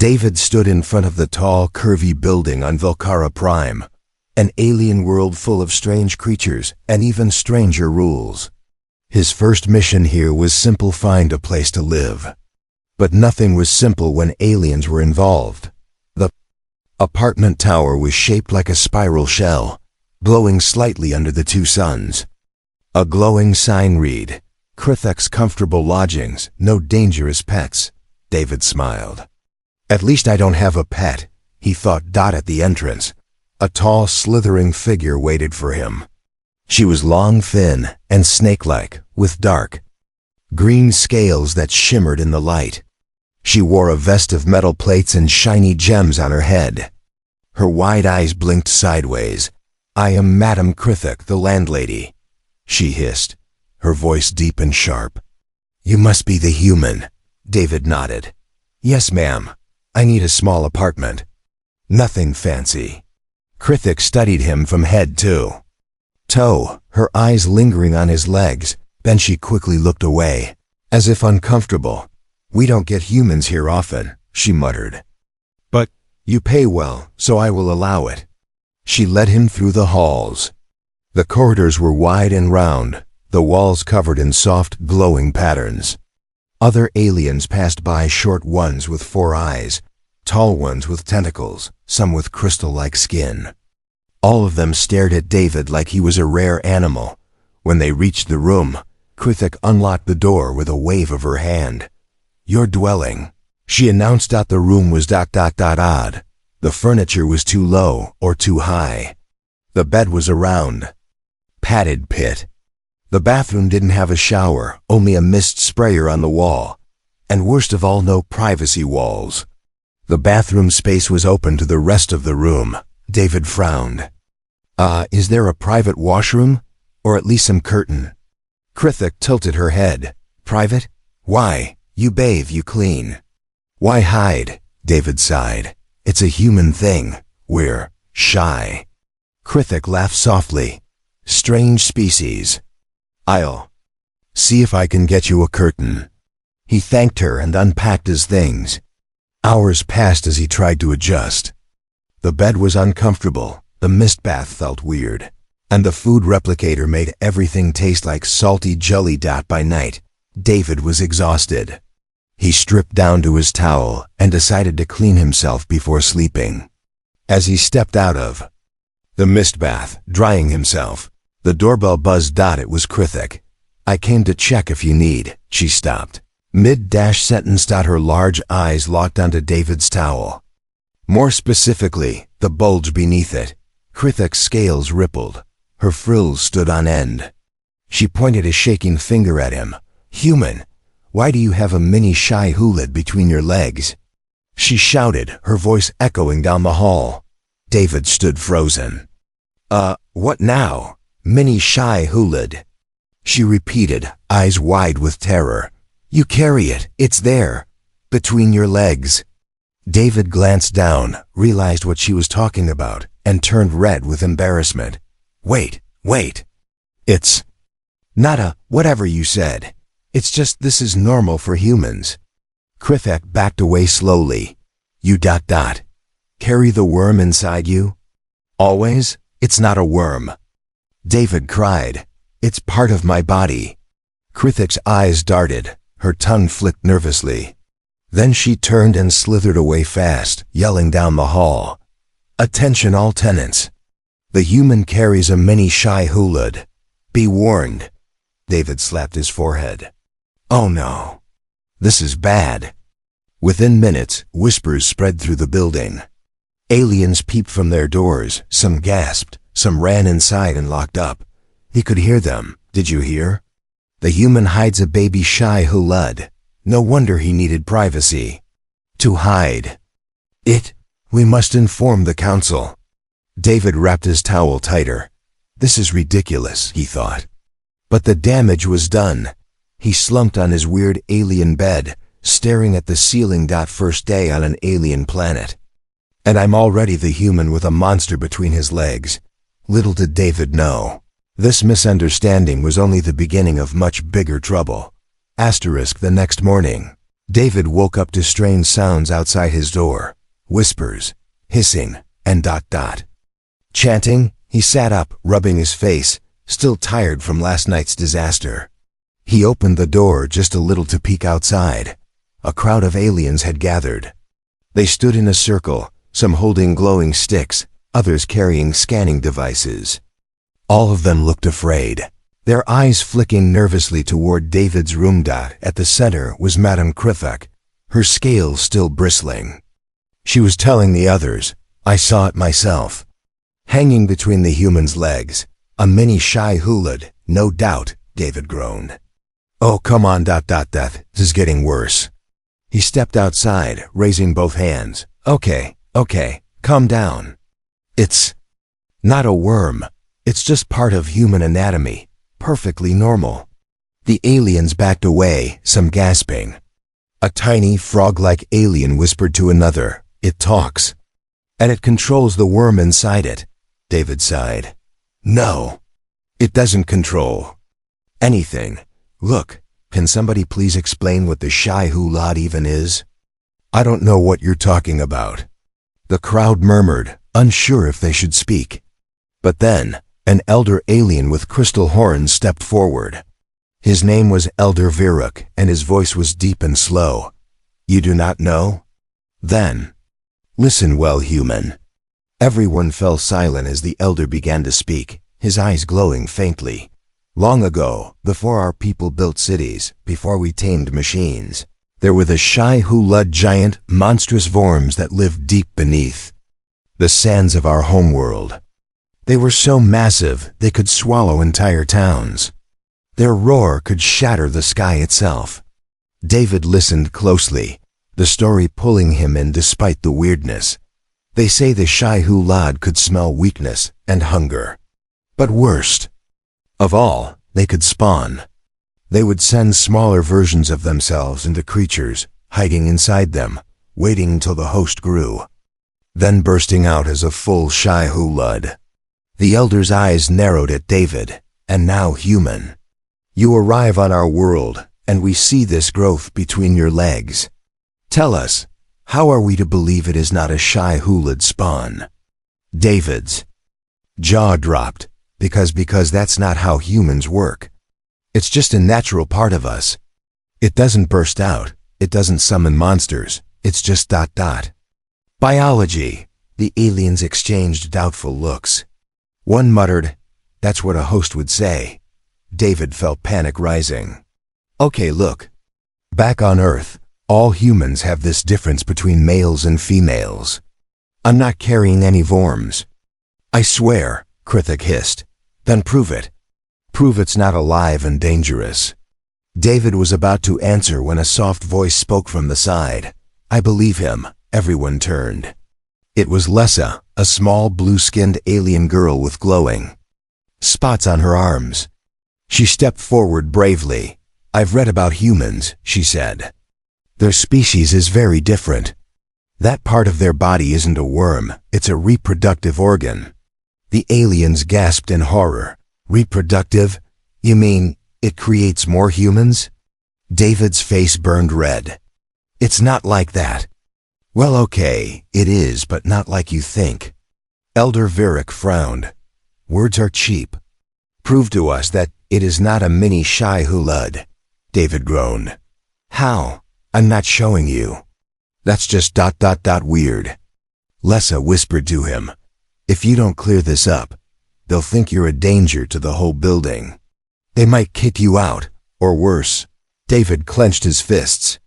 David stood in front of the tall, curvy building on Volcara Prime, an alien world full of strange creatures and even stranger rules. His first mission here was simple: find a place to live. But nothing was simple when aliens were involved. The apartment tower was shaped like a spiral shell, glowing slightly under the two suns. A glowing sign read, "Krithek's comfortable lodgings, no dangerous pets." David smiled. At least I don't have a pet, he thought. At the entrance, a tall, slithering figure waited for him. She was long, thin, and snake-like, with dark green scales that shimmered in the light. She wore a vest of metal plates and shiny gems on her head. Her wide eyes blinked sideways. "I am Madame Krithek, the landlady," she hissed, her voice deep and sharp. "You must be the human." David nodded. "Yes, ma'am. I need a small apartment. Nothing fancy." Krithek studied him from head to toe, her eyes lingering on his legs. Then she quickly looked away, as if uncomfortable. "We don't get humans here often," she muttered. "But you pay well, so I will allow it." She led him through the halls. The corridors were wide and round, the walls covered in soft, glowing patterns. Other aliens passed by, short ones with 4 eyes, tall ones with tentacles, some with crystal-like skin. All of them stared at David like he was a rare animal. When they reached the room, Krithek unlocked the door with a wave of her hand. "Your dwelling," she announced. The room was odd. The furniture was too low or too high. The bed was a round, padded pit. The bathroom didn't have a shower, only a mist sprayer on the wall. And worst of all, no privacy walls. The bathroom space was open to the rest of the room. David frowned. Is there a private washroom? Or at least some curtain?" Krithek tilted her head. "Private? Why? You bathe, you clean. Why hide?" David sighed. "It's a human thing. We're shy." Krithek laughed softly. "Strange species. I'll see if I can get you a curtain." He thanked her and unpacked his things. Hours passed as he tried to adjust. The bed was uncomfortable, the mist bath felt weird, and the food replicator made everything taste like salty jelly. By night, David was exhausted. He stripped down to his towel and decided to clean himself before sleeping. As he stepped out of the mist bath, drying himself, the doorbell buzzed. It was Krithek. "I came to check if you need." She stopped mid-sentence. Her large eyes locked onto David's towel. More specifically, the bulge beneath it. Krithek's scales rippled. Her frills stood on end. She pointed a shaking finger at him. "Human, why do you have a mini shy hulid between your legs?" she shouted, her voice echoing down the hall. David stood frozen. What now?" "Mini shy hulid," she repeated, eyes wide with terror. "You carry it. It's there. Between your legs." David glanced down, realized what she was talking about, and turned red with embarrassment. Wait. It's not a whatever you said. It's just this is normal for humans." Krithek backed away slowly. "You ... carry the worm inside you? Always? It's not a worm." David cried. "It's part of my body." Krithek's eyes darted. Her tongue flicked nervously. Then she turned and slithered away fast, yelling down the hall. "Attention all tenants. The human carries a mini shy hulid. Be warned." David slapped his forehead. "Oh no. This is bad." Within minutes, whispers spread through the building. Aliens peeped from their doors, some gasped, some ran inside and locked up. He could hear them. "Did you hear? The human hides a baby shy hulud. No wonder he needed privacy. To hide it, we must inform the council." David wrapped his towel tighter. This is ridiculous, he thought. But the damage was done. He slumped on his weird alien bed, staring at the ceiling. First day on an alien planet. And I'm already the human with a monster between his legs. Little did David know. This misunderstanding was only the beginning of much bigger trouble. The next morning, David woke up to strange sounds outside his door. Whispers, hissing, and ... Chanting, he sat up, rubbing his face, still tired from last night's disaster. He opened the door just a little to peek outside. A crowd of aliens had gathered. They stood in a circle, some holding glowing sticks, others carrying scanning devices. All of them looked afraid, their eyes flicking nervously toward David's room. At the center was Madame Krithak, her scales still bristling. She was telling the others, "I saw it myself." Hanging between the human's legs, a mini Shy Hulud, no doubt, David groaned. "Oh, come on, ... This is getting worse." He stepped outside, raising both hands. Okay, calm down. It's not a worm. It's just part of human anatomy, perfectly normal." The aliens backed away, some gasping. A tiny, frog-like alien whispered to another, "It talks. And it controls the worm inside it." David sighed. "No, it doesn't control anything. Look, can somebody please explain what the Shy Hulud even is?" "I don't know what you're talking about." The crowd murmured, unsure if they should speak. But then, an elder alien with crystal horns stepped forward. His name was Elder Viruk, and his voice was deep and slow. "You do not know? Then, listen well, human." Everyone fell silent as the elder began to speak, his eyes glowing faintly. "Long ago, before our people built cities, before we tamed machines, there were the Shy Hulud, giant, monstrous worms that lived deep beneath the sands of our homeworld. They were so massive they could swallow entire towns. Their roar could shatter the sky itself." David listened closely, the story pulling him in despite the weirdness. They say the Shy Hulud could smell weakness and hunger. But worst of all, they could spawn. They would send smaller versions of themselves into creatures, hiding inside them, waiting until the host grew, then bursting out as a full Shy Hulud. The elder's eyes narrowed at David. "And now, human, you arrive on our world, and we see this growth between your legs. Tell us, how are we to believe it is not a Shy Hulud spawn?" David's jaw dropped, because that's not how humans work. It's just a natural part of us. It doesn't burst out, it doesn't summon monsters, it's just ... "Biology." The aliens exchanged doubtful looks. One muttered, "That's what a host would say." David felt panic rising. "Okay, look. Back on Earth, all humans have this difference between males and females. I'm not carrying any worms." "I swear," Krithak hissed. "Then prove it. Prove it's not alive and dangerous." David was about to answer when a soft voice spoke from the side. "I believe him." Everyone turned. It was Lessa, a small blue-skinned alien girl with glowing spots on her arms. She stepped forward bravely. "I've read about humans," she said. "Their species is very different. That part of their body isn't a worm, it's a reproductive organ." The aliens gasped in horror. "Reproductive? You mean it creates more humans?" David's face burned red. "It's not like that." "Well, okay, it is, but not like you think." Elder Viruk frowned. "Words are cheap. Prove to us that it is not a mini Shy Hulud." David groaned. "How? I'm not showing you." "That's just ... weird." Lessa whispered to him. "If you don't clear this up, they'll think you're a danger to the whole building. They might kick you out, or worse." David clenched his fists.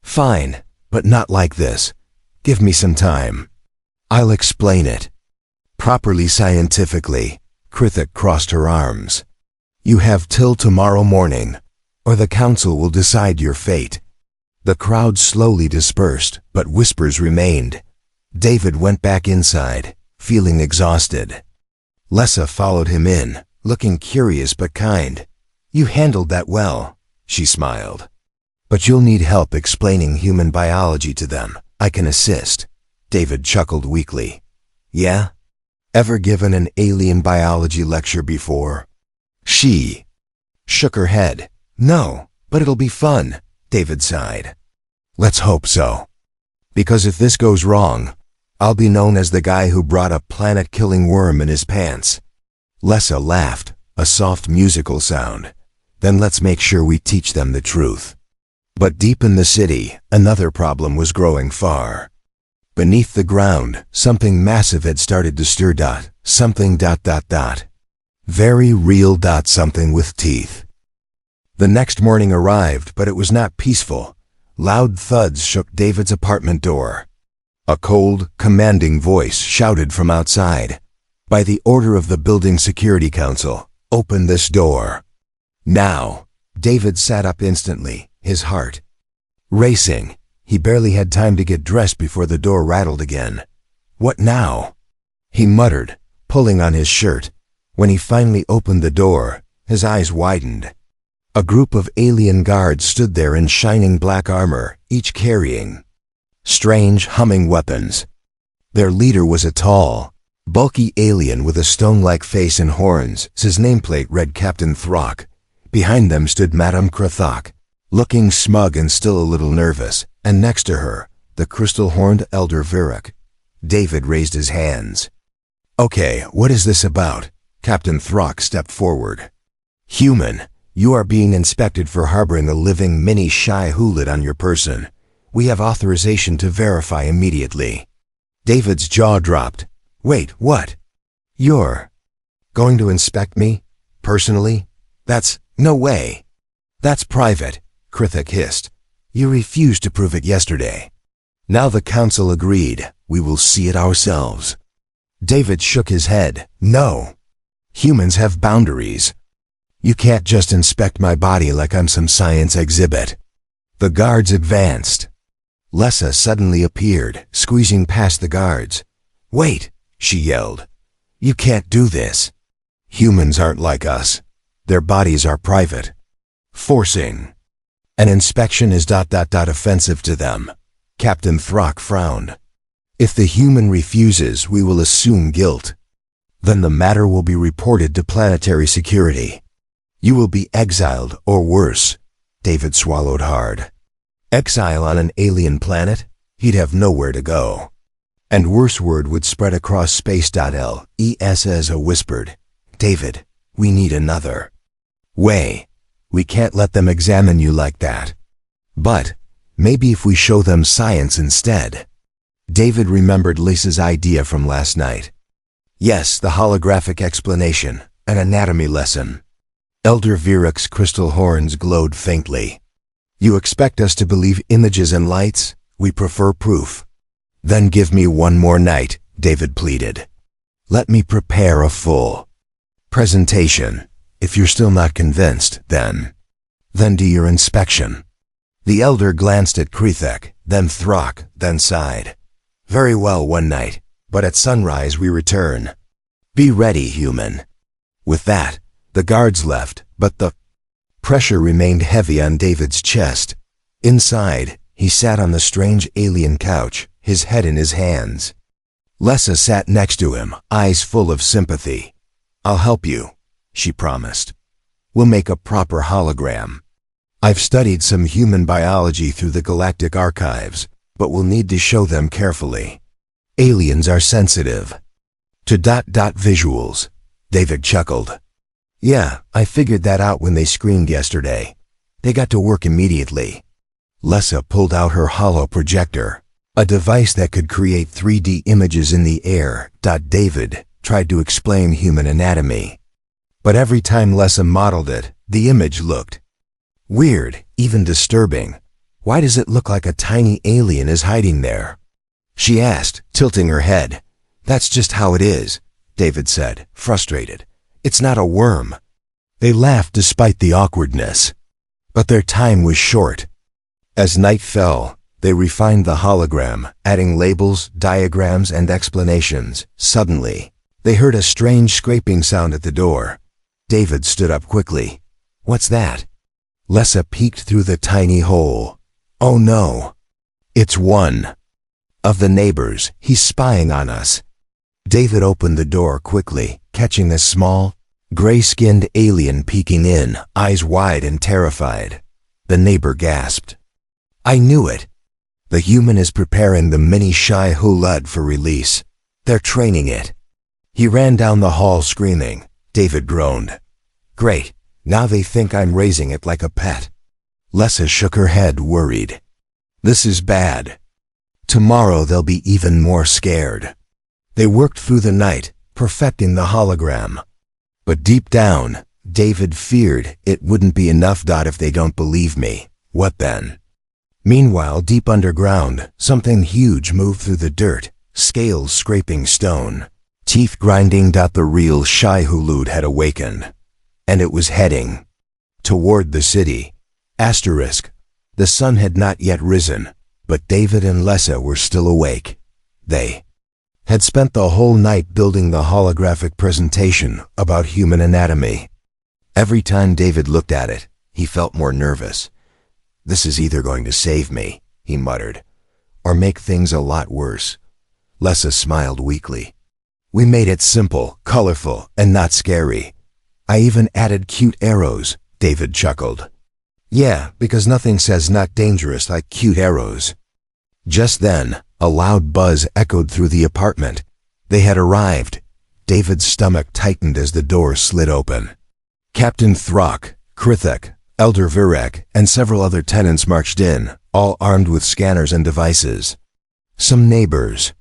"Fine, but not like this. Give me some time. I'll explain it. Properly scientifically." Krithak crossed her arms. "You have till tomorrow morning, or the council will decide your fate." The crowd slowly dispersed, but whispers remained. David went back inside, feeling exhausted. Lessa followed him in, looking curious but kind. "You handled that well," she smiled. "But you'll need help explaining human biology to them. I can assist." David chuckled weakly. "Yeah? Ever given an alien biology lecture before?" She shook her head. "No, but it'll be fun," David sighed. Let's hope so. Because if this goes wrong, I'll be known as the guy who brought a planet-killing worm in his pants. Lessa laughed, a soft musical sound. Then let's make sure we teach them the truth. But deep in the city, another problem was growing far. Beneath the ground, something massive had started to stir. Something. Very real. Something with teeth. The next morning arrived, but it was not peaceful. Loud thuds shook David's apartment door. A cold, commanding voice shouted from outside. By the order of the building security council, open this door. Now. David sat up instantly, his heart racing. He barely had time to get dressed before the door rattled again. What now? He muttered, pulling on his shirt. When he finally opened the door, his eyes widened. A group of alien guards stood there in shining black armor, each carrying strange, humming weapons. Their leader was a tall, bulky alien with a stone-like face and horns. His nameplate read Captain Throck. Behind them stood Madame Krathok, looking smug and still a little nervous, and next to her, the crystal-horned Elder Virak. David raised his hands. Okay, what is this about? Captain Throck stepped forward. Human, you are being inspected for harboring a living mini Shy Hulid on your person. We have authorization to verify immediately. David's jaw dropped. Wait, what? You're going to inspect me? Personally? That's no way. That's private, Krithik hissed. You refused to prove it yesterday. Now the council agreed. We will see it ourselves. David shook his head. No. Humans have boundaries. You can't just inspect my body like I'm some science exhibit. The guards advanced. Lessa suddenly appeared, squeezing past the guards. Wait, she yelled. You can't do this. Humans aren't like us. Their bodies are private. Forcing an inspection is offensive to them. Captain Throck frowned. If the human refuses, we will assume guilt. Then the matter will be reported to planetary security. You will be exiled, or worse. David swallowed hard. Exile on an alien planet? He'd have nowhere to go. And worse, word would spread across space. Lessa whispered. David, we need another way. We can't let them examine you like that. But maybe if we show them science instead. David remembered Lisa's idea from last night. Yes, the holographic explanation, an anatomy lesson. Elder Virak's crystal horns glowed faintly. You expect us to believe images and lights? We prefer proof. Then give me one more night, David pleaded. Let me prepare a full presentation. If you're still not convinced, then do your inspection. The elder glanced at Krithik, then Throck, then sighed. Very well, one night, but at sunrise we return. Be ready, human. With that, the guards left, but the pressure remained heavy on David's chest. Inside, he sat on the strange alien couch, his head in his hands. Lessa sat next to him, eyes full of sympathy. I'll help you, she promised. We'll make a proper hologram. I've studied some human biology through the galactic archives, but we'll need to show them carefully. Aliens are sensitive to visuals. David chuckled. Yeah, I figured that out when they screened yesterday. They got to work immediately. Lessa pulled out her holo projector, a device that could create 3D images in the air. David tried to explain human anatomy. But every time Lessa modeled it, the image looked weird, even disturbing. Why does it look like a tiny alien is hiding there? She asked, tilting her head. That's just how it is, David said, frustrated. It's not a worm. They laughed despite the awkwardness. But their time was short. As night fell, they refined the hologram, adding labels, diagrams, and explanations. Suddenly, they heard a strange scraping sound at the door. David stood up quickly. What's that? Lessa peeked through the tiny hole. Oh no. It's one of the neighbors. He's spying on us. David opened the door quickly, catching a small, gray-skinned alien peeking in, eyes wide and terrified. The neighbor gasped. I knew it. The human is preparing the mini Shai Hulud for release. They're training it. He ran down the hall screaming. David groaned. Great, now they think I'm raising it like a pet. Lessa shook her head, worried. This is bad. Tomorrow they'll be even more scared. They worked through the night, perfecting the hologram. But deep down, David feared it wouldn't be enough. If they don't believe me, what then? Meanwhile, deep underground, something huge moved through the dirt, scales scraping stone, teeth grinding. The real Shai Hulud had awakened, and it was heading toward the city. Asterisk. The sun had not yet risen, but David and Lessa were still awake. They had spent the whole night building the holographic presentation about human anatomy. Every time David looked at it, he felt more nervous. This is either going to save me, he muttered, or make things a lot worse. Lessa smiled weakly. We made it simple, colorful, and not scary. I even added cute arrows, David chuckled. Yeah, because nothing says not dangerous like cute arrows. Just then, a loud buzz echoed through the apartment. They had arrived. David's stomach tightened as the door slid open. Captain Throck, Krithik, Elder Virek, and several other tenants marched in, all armed with scanners and devices. Some neighbors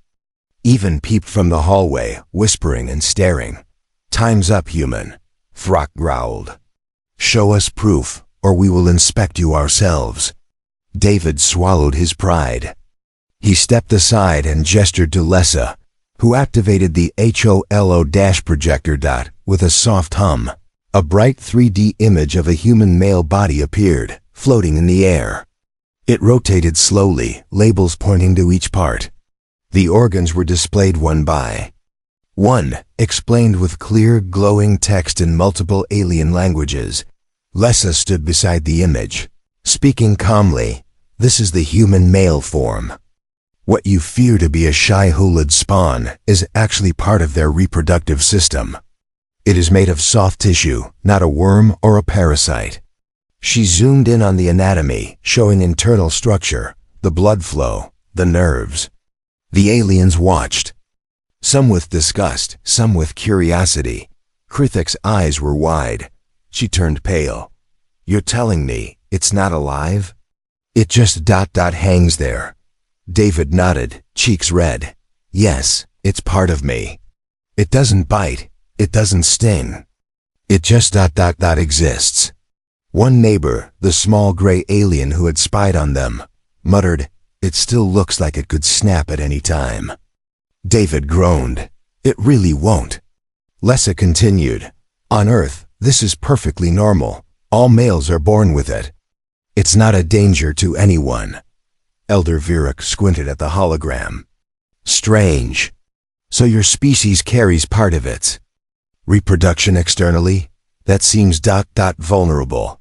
even peeped from the hallway, whispering and staring. Time's up, human, Throck growled. Show us proof, or we will inspect you ourselves. David swallowed his pride. He stepped aside and gestured to Lessa, who activated the HOLO projector. With a soft hum, a bright 3D image of a human male body appeared, floating in the air. It rotated slowly, labels pointing to each part. The organs were displayed one by one, explained with clear, glowing text in multiple alien languages. Lessa stood beside the image, speaking calmly. This is the human male form. What you fear to be a Shai Hulud spawn is actually part of their reproductive system. It is made of soft tissue, not a worm or a parasite. She zoomed in on the anatomy, showing internal structure, the blood flow, the nerves. The aliens watched, some with disgust, some with curiosity. Krithik's eyes were wide. She turned pale. You're telling me it's not alive? It just hangs there. David nodded, cheeks red. Yes, it's part of me. It doesn't bite. It doesn't sting. It just exists. One neighbor, the small gray alien who had spied on them, muttered, it still looks like it could snap at any time. David groaned. It really won't. Lessa continued. On Earth, this is perfectly normal. All males are born with it. It's not a danger to anyone. Elder Virek squinted at the hologram. Strange. So your species carries part of its reproduction externally? That seems vulnerable.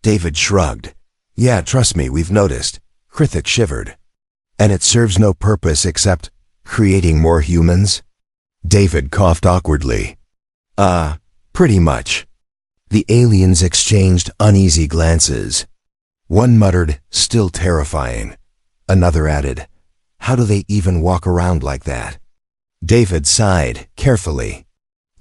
David shrugged. Yeah, trust me, we've noticed. Krithik shivered. And it serves no purpose except creating more humans? David coughed awkwardly. Pretty much. The aliens exchanged uneasy glances. One muttered, still terrifying. Another added, how do they even walk around like that? David sighed, carefully.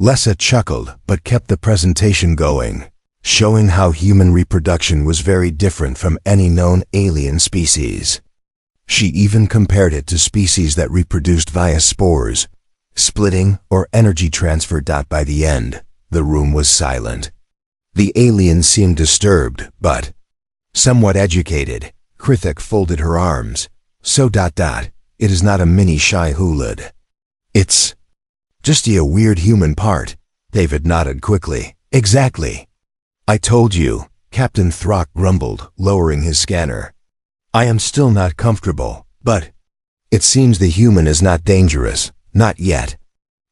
Lessa chuckled, but kept the presentation going, showing how human reproduction was very different from any known alien species. She even compared it to species that reproduced via spores, splitting, or energy transfer. By the end, the room was silent. The aliens seemed disturbed, but somewhat educated. Krithik folded her arms. So it is not a mini Shai Hulud. It's just a weird human part. David nodded quickly. Exactly. I told you, Captain Throck grumbled, lowering his scanner. I am still not comfortable, but it seems the human is not dangerous, not yet.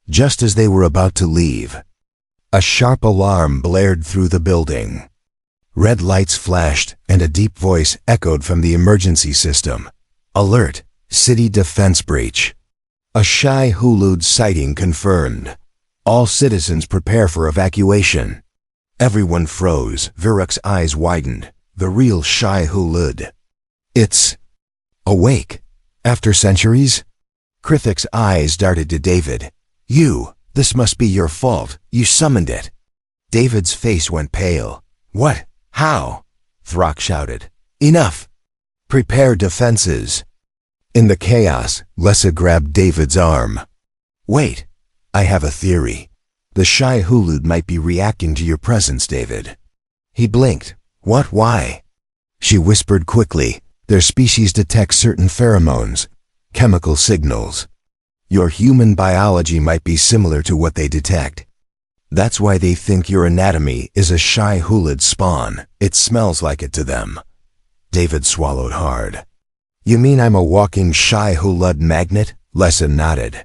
Just as they were about to leave, a sharp alarm blared through the building. Red lights flashed, and a deep voice echoed from the emergency system. Alert! City defense breach. A Shai Hulud sighting confirmed. All citizens prepare for evacuation. Everyone froze. Virek's eyes widened. The real Shai Hulud. It's Awake? After centuries? Krithik's eyes darted to David. This must be your fault. You summoned it. David's face went pale. What? How? Throck shouted. Enough! Prepare defenses. In the chaos, Lessa grabbed David's arm. Wait, I have a theory. The Shy Hulud might be reacting to your presence, David. He blinked. What? Why? She whispered quickly. Their species detects certain pheromones, chemical signals. Your human biology might be similar to what they detect. That's why they think your anatomy is a Shy Hulud spawn. It smells like it to them. David swallowed hard. You mean I'm a walking Shy Hulud magnet? Lessa nodded.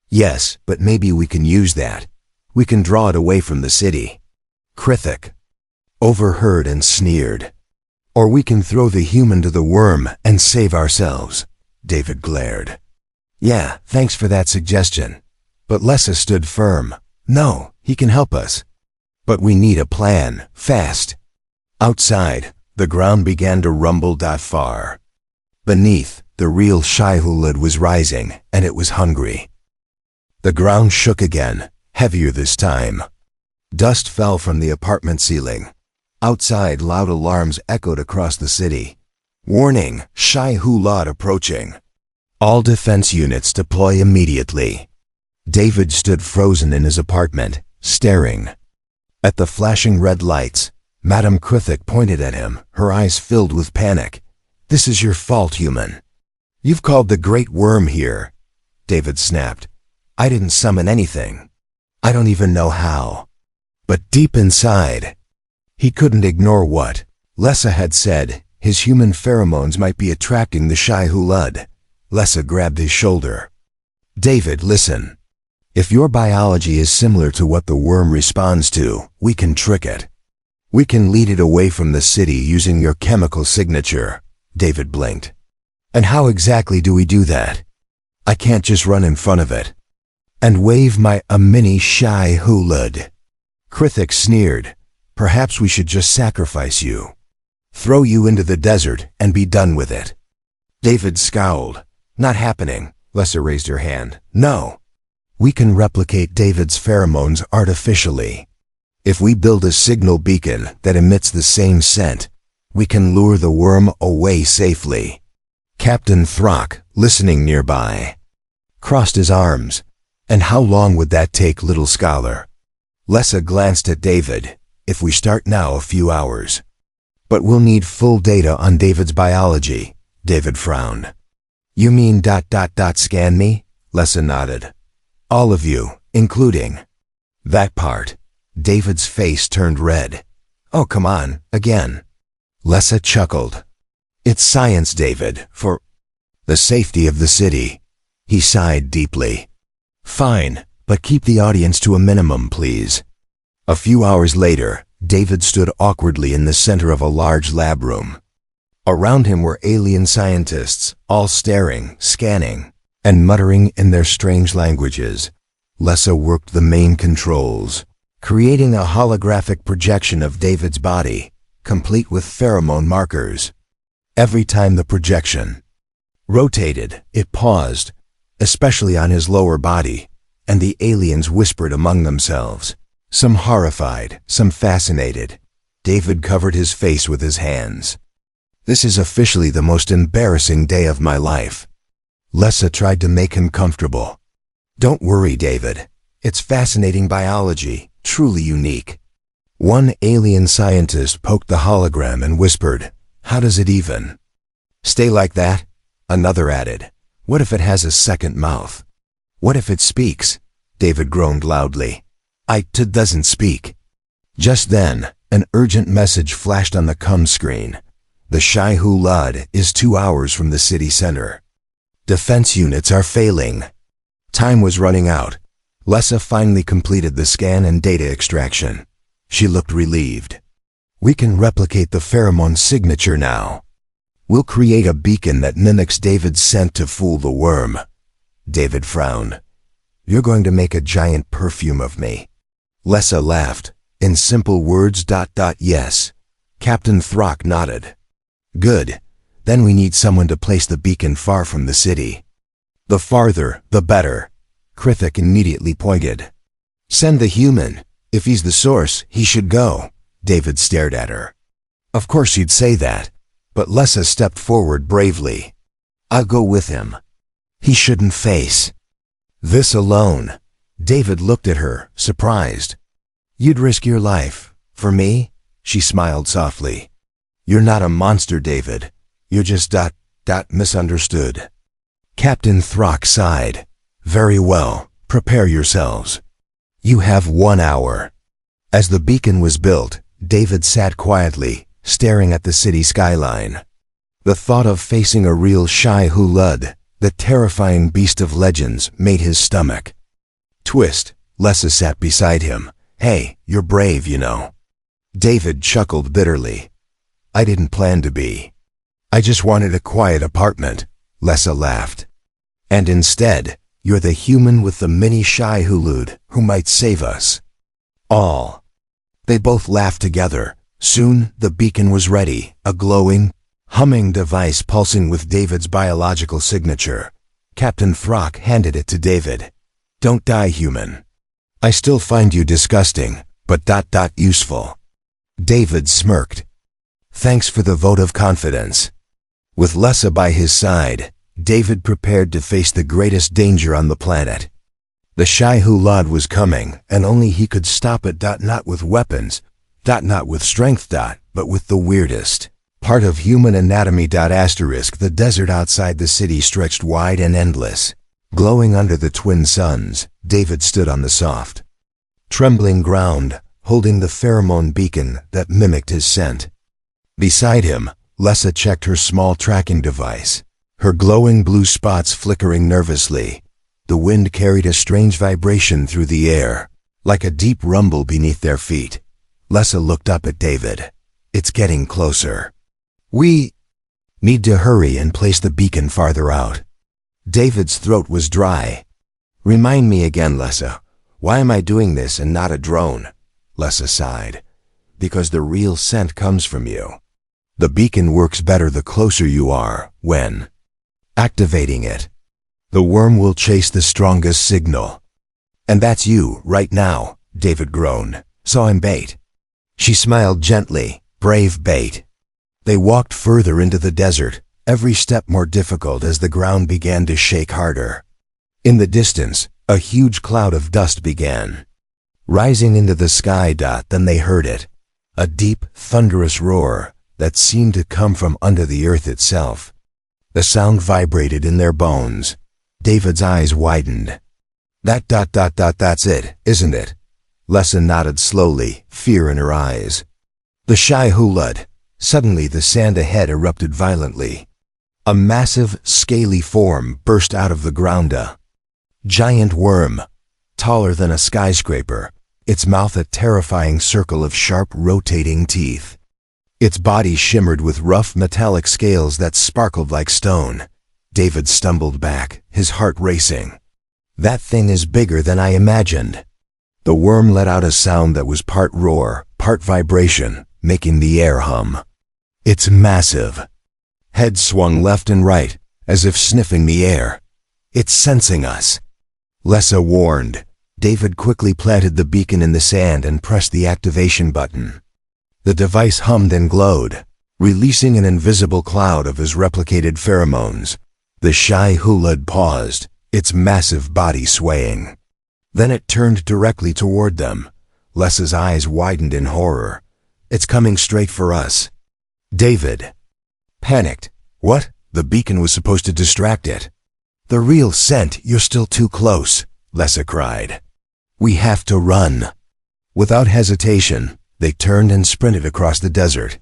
Yes, but maybe we can use that. We can draw it away from the city. Krithik overheard and sneered. Or we can throw the human to the worm and save ourselves. David glared. Yeah, thanks for that suggestion. But Lessa stood firm. No, he can help us. But we need a plan, fast. Outside, the ground began to rumble. Far beneath, the real Shy Hulud was rising, and it was hungry. The ground shook again, heavier this time. Dust fell from the apartment ceiling. Outside, loud alarms echoed across the city. Warning, Shy Hulud approaching. All defense units deploy immediately. David stood frozen in his apartment, staring. At the flashing red lights, Madame Krithik pointed at him, her eyes filled with panic. This is your fault, human. You've called the Great Worm here. David snapped. I didn't summon anything. I don't even know how. But deep inside, he couldn't ignore what Lessa had said. His human pheromones might be attracting the Shy Hulud. Lessa grabbed his shoulder. David, listen. If your biology is similar to what the worm responds to, we can trick it. We can lead it away from the city using your chemical signature. David blinked. And how exactly do we do that? I can't just run in front of it and wave a mini Shy Hulud. Krithik sneered. Perhaps we should just sacrifice you. Throw you into the desert and be done with it. David scowled. Not happening. Lessa raised her hand. No. We can replicate David's pheromones artificially. If we build a signal beacon that emits the same scent, we can lure the worm away safely. Captain Throck, listening nearby, crossed his arms. And how long would that take, little scholar? Lessa glanced at David. If we start now, a few hours. But we'll need full data on David's biology. David frowned. You mean ... scan me? Lessa nodded. All of you, including that part. David's face turned red. Oh, come on, again. Lessa chuckled. It's science, David, for the safety of the city. He sighed deeply. Fine, but keep the audience to a minimum, please. A few hours later, David stood awkwardly in the center of a large lab room. Around him were alien scientists, all staring, scanning, and muttering in their strange languages. Lessa worked the main controls, creating a holographic projection of David's body, complete with pheromone markers. Every time the projection rotated, it paused, especially on his lower body, and the aliens whispered among themselves, some horrified, some fascinated. David covered his face with his hands. This is officially the most embarrassing day of my life. Lessa tried to make him comfortable. Don't worry, David. It's fascinating biology, truly unique. One alien scientist poked the hologram and whispered, how does it even stay like that? Another added, what if it has a second mouth? What if it speaks? David groaned loudly. It doesn't speak. Just then, an urgent message flashed on the comm screen. The Shy Hulud is 2 hours from the city center. Defense units are failing. Time was running out. Lessa finally completed the scan and data extraction. She looked relieved. We can replicate the pheromone signature now. We'll create a beacon that mimics David's scent to fool the worm. David frowned. You're going to make a giant perfume of me. Lessa laughed. In simple words, ... yes. Captain Throck nodded. Good. Then we need someone to place the beacon far from the city. The farther, the better, Krithik immediately pointed. Send the human. If he's the source, he should go. David stared at her. Of course she'd say that, but Lessa stepped forward bravely. I'll go with him. He shouldn't face this alone. David looked at her, surprised. You'd risk your life. For me? She smiled softly. You're not a monster, David. You're just misunderstood. Captain Throck sighed. Very well, prepare yourselves. You have 1 hour. As the beacon was built, David sat quietly, staring at the city skyline. The thought of facing a real Shai-Hulud, the terrifying beast of legends, made his stomach twist. Lessa sat beside him. Hey, you're brave, you know. David chuckled bitterly. I didn't plan to be. I just wanted a quiet apartment. Lessa laughed. And instead, you're the human with the mini Shai-Hulud who might save us all. They both laughed together. Soon, the beacon was ready, a glowing, humming device pulsing with David's biological signature. Captain Throck handed it to David. Don't die, human. I still find you disgusting, but useful. David smirked. Thanks for the vote of confidence. With Lessa by his side, David prepared to face the greatest danger on the planet. The Shai-Hulud was coming, and only he could stop it. Not with weapons, not with strength, but with the weirdest part of human anatomy. The desert outside the city stretched wide and endless. Glowing under the twin suns, David stood on the soft, trembling ground, holding the pheromone beacon that mimicked his scent. Beside him, Lessa checked her small tracking device, her glowing blue spots flickering nervously. The wind carried a strange vibration through the air, like a deep rumble beneath their feet. Lessa looked up at David. It's getting closer. We need to hurry and place the beacon farther out. David's throat was dry. Remind me again, Lessa. Why am I doing this and not a drone? Lessa sighed. Because the real scent comes from you. The beacon works better the closer you are when activating it. The worm will chase the strongest signal. And that's you, right now, David groaned. So I'm bait. She smiled gently. Brave bait. They walked further into the desert, every step more difficult as the ground began to shake harder. In the distance, a huge cloud of dust began rising into the sky. Then they heard it. A deep, thunderous roar that seemed to come from under the earth itself. The sound vibrated in their bones. David's eyes widened. That's it, isn't it? Lessa nodded slowly, fear in her eyes. The Shai-Hulud. Suddenly the sand ahead erupted violently. A massive, scaly form burst out of the ground. A giant worm, taller than a skyscraper, its mouth a terrifying circle of sharp, rotating teeth. Its body shimmered with rough metallic scales that sparkled like stone. David stumbled back, his heart racing. That thing is bigger than I imagined. The worm let out a sound that was part roar, part vibration, making the air hum. It's massive. Head swung left and right, as if sniffing the air. It's sensing us. Lessa warned. David quickly planted the beacon in the sand and pressed the activation button. The device hummed and glowed, releasing an invisible cloud of his replicated pheromones. The Shai-Hulud paused, its massive body swaying. Then it turned directly toward them. Lessa's eyes widened in horror. It's coming straight for us. David panicked. What? The beacon was supposed to distract it. The real scent, you're still too close, Lessa cried. We have to run. Without hesitation, they turned and sprinted across the desert.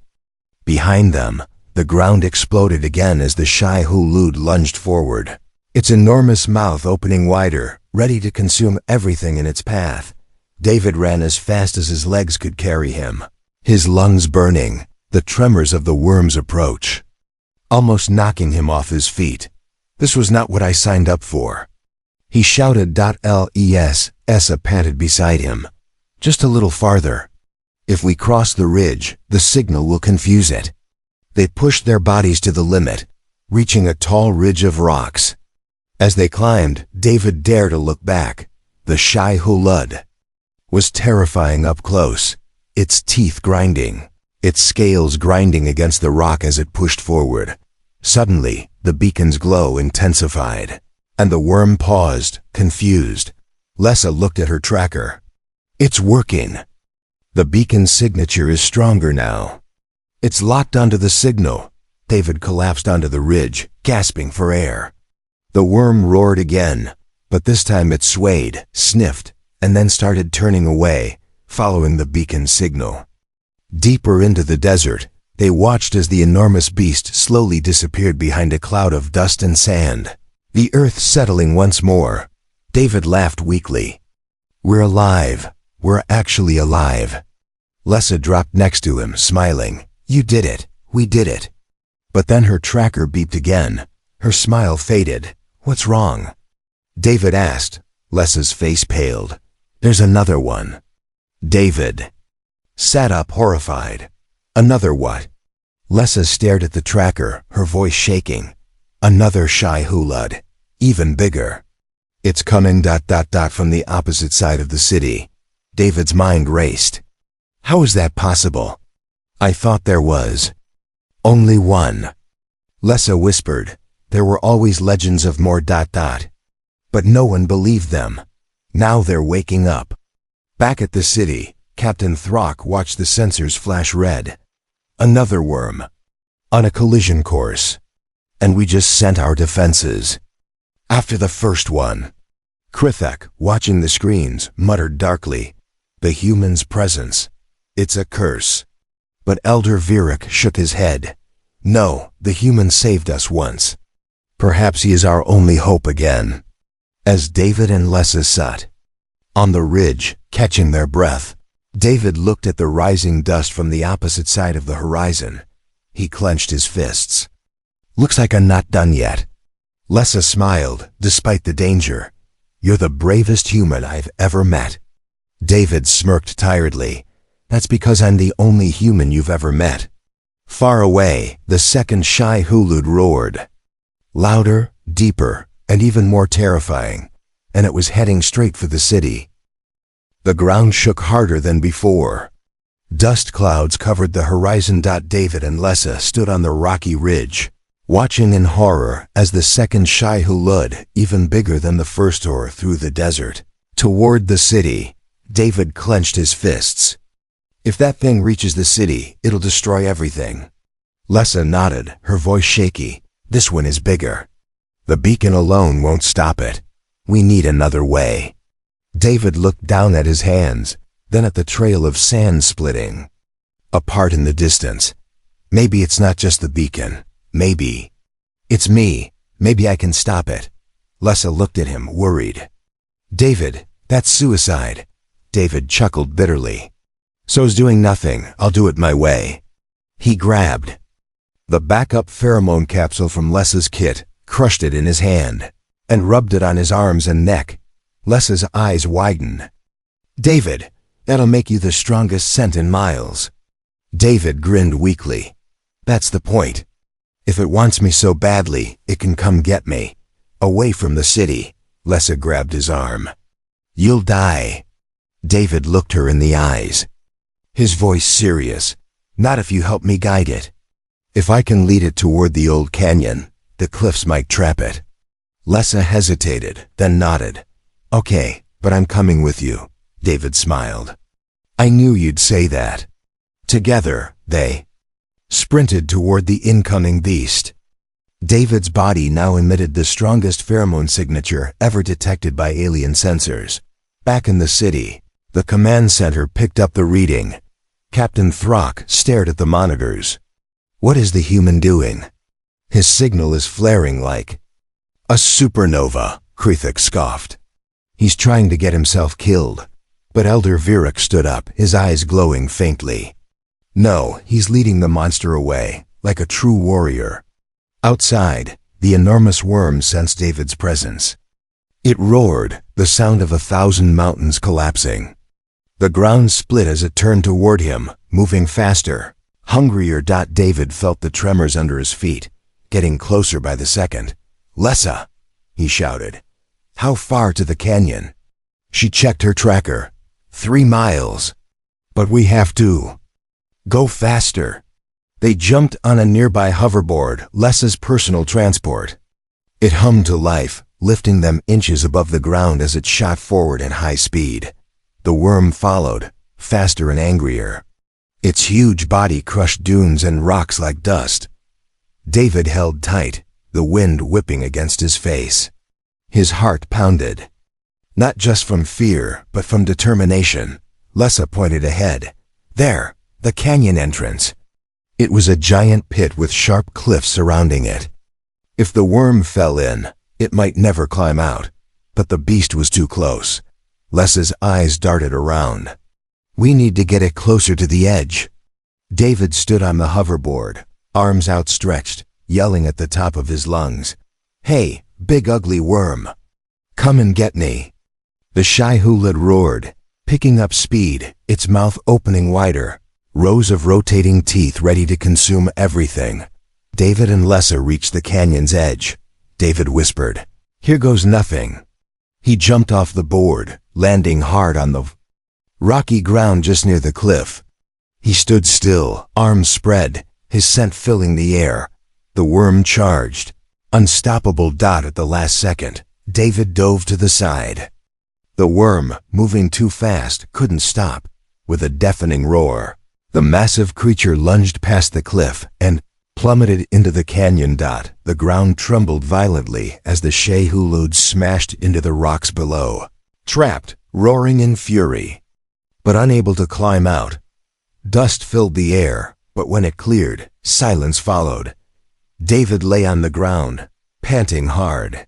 Behind them, the ground exploded again as the Shai-Hulud lunged forward, its enormous mouth opening wider, ready to consume everything in its path. David ran as fast as his legs could carry him, his lungs burning, the tremors of the worm's approach almost knocking him off his feet. This was not what I signed up for. He shouted. Essa panted beside him. Just a little farther. If we cross the ridge, the signal will confuse it. They pushed their bodies to the limit, reaching a tall ridge of rocks. As they climbed, David dared to look back. The HFY was terrifying up close, its teeth grinding, its scales grinding against the rock as it pushed forward. Suddenly, the beacon's glow intensified, and the worm paused, confused. Lessa looked at her tracker. It's working. The beacon's signature is stronger now. It's locked onto the signal. David collapsed onto the ridge, gasping for air. The worm roared again, but this time it swayed, sniffed, and then started turning away, following the beacon's signal. Deeper into the desert, they watched as the enormous beast slowly disappeared behind a cloud of dust and sand, the earth settling once more. David laughed weakly. We're alive. We're actually alive. Lessa dropped next to him, smiling. You did it. We did it. But then her tracker beeped again. Her smile faded. What's wrong? David asked. Lessa's face paled. There's another one. David sat up, horrified. Another what? Lessa stared at the tracker, her voice shaking. Another HFY, even bigger. It's coming ... from the opposite side of the city. David's mind raced. How is that possible? I thought there was only one. Lessa whispered. There were always legends of more ... But no one believed them. Now they're waking up. Back at the city, Captain Throck watched the sensors flash red. Another worm. On a collision course. And we just sent our defenses. After the first one. Krithek, watching the screens, muttered darkly. The human's presence. It's a curse. But Elder Virik shook his head. No, the human saved us once. Perhaps he is our only hope again. As David and Lessa sat on the ridge, catching their breath, David looked at the rising dust from the opposite side of the horizon. He clenched his fists. Looks like I'm not done yet. Lessa smiled, despite the danger. You're the bravest human I've ever met. David smirked tiredly. That's because I'm the only human you've ever met. Far away, the second HFY roared. Louder, deeper, and even more terrifying, and it was heading straight for the city. The ground shook harder than before. Dust clouds covered the horizon. David and Lessa stood on the rocky ridge, watching in horror as the second HFY, even bigger than the first, tore through the desert. Toward the city, David clenched his fists. If that thing reaches the city, it'll destroy everything. Lessa nodded, her voice shaky. This one is bigger. The beacon alone won't stop it. We need another way. David looked down at his hands, then at the trail of sand splitting apart in the distance. Maybe it's not just the beacon. Maybe it's me. Maybe I can stop it. Lessa looked at him, worried. David, that's suicide. David chuckled bitterly. So's doing nothing. I'll do it my way. He grabbed the backup pheromone capsule from Lessa's kit, crushed it in his hand, and rubbed it on his arms and neck. Lessa's eyes widened. David, that'll make you the strongest scent in miles. David grinned weakly. That's the point. If it wants me so badly, it can come get me. Away from the city. Lessa grabbed his arm. You'll die. David looked her in the eyes, his voice serious. Not if you help me guide it. If I can lead it toward the old canyon, the cliffs might trap it. Lessa hesitated, then nodded. Okay, but I'm coming with you. David smiled. I knew you'd say that. Together, they sprinted toward the incoming beast. David's body now emitted the strongest pheromone signature ever detected by alien sensors. Back in the city, the command center picked up the reading. Captain Throck stared at the monitors. What is the human doing? His signal is flaring like a supernova, Krithek scoffed. He's trying to get himself killed. But Elder Virik stood up, his eyes glowing faintly. No, he's leading the monster away, like a true warrior. Outside, the enormous worm sensed David's presence. It roared, the sound of 1,000 mountains collapsing. The ground split as it turned toward him, moving faster. Hungrier. David felt the tremors under his feet, getting closer by the second. "Lessa," he shouted. "How far to the canyon?" She checked her tracker. 3 miles. "But we have to go faster." They jumped on a nearby hoverboard, Lessa's personal transport. It hummed to life, lifting them inches above the ground as it shot forward in high speed. The worm followed, faster and angrier. Its huge body crushed dunes and rocks like dust. David held tight, the wind whipping against his face. His heart pounded. Not just from fear, but from determination. Lessa pointed ahead. There, the canyon entrance. It was a giant pit with sharp cliffs surrounding it. If the worm fell in, it might never climb out. But the beast was too close. Lessa's eyes darted around. "We need to get it closer to the edge." David stood on the hoverboard, arms outstretched, yelling at the top of his lungs. "Hey, big ugly worm. Come and get me." The Shai-Hulud roared, picking up speed, its mouth opening wider, rows of rotating teeth ready to consume everything. David and Lessa reached the canyon's edge. David whispered, "Here goes nothing." He jumped off the board, landing hard on the rocky ground just near the cliff. He stood still, arms spread, his scent filling the air. The worm charged. Unstoppable. At the last second, David dove to the side. The worm, moving too fast, couldn't stop. With a deafening roar, the massive creature lunged past the cliff and plummeted into the canyon. The ground trembled violently as the Shai-Hulud smashed into the rocks below. Trapped, roaring in fury, but unable to climb out. Dust filled the air, but when it cleared, silence followed. David lay on the ground, panting hard.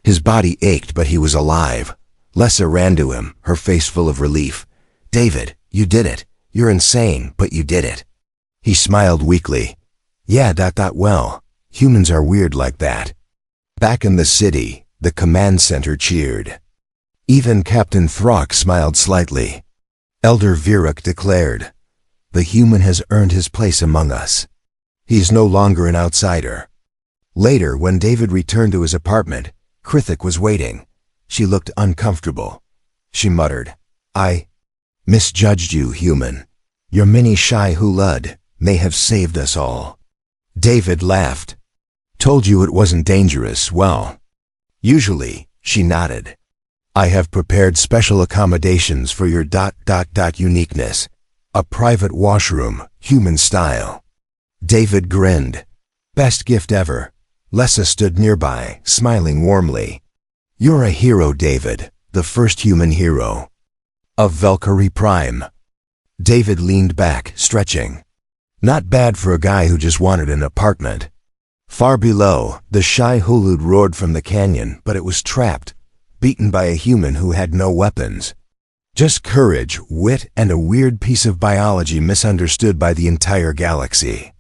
His body ached, but he was alive. Lessa ran to him, her face full of relief. "David, you did it. You're insane, but you did it." He smiled weakly. "Yeah. Well, humans are weird like that." Back in the city, the command center cheered. Even Captain Throck smiled slightly. Elder Viruk declared, "The human has earned his place among us. He's no longer an outsider." Later, when David returned to his apartment, Krithik was waiting. She looked uncomfortable. She muttered, "I misjudged you, human. Your mini Shai-Hulud may have saved us all." David laughed. "Told you it wasn't dangerous, well." "Usually," she nodded. "I have prepared special accommodations for your uniqueness. A private washroom, human style." David grinned. "Best gift ever." Lessa stood nearby, smiling warmly. "You're a hero, David, the first human hero of Valkyrie Prime." David leaned back, stretching. Not bad for a guy who just wanted an apartment. Far below, the Shai-Hulud roared from the canyon, but it was trapped, beaten by a human who had no weapons. Just courage, wit, and a weird piece of biology misunderstood by the entire galaxy.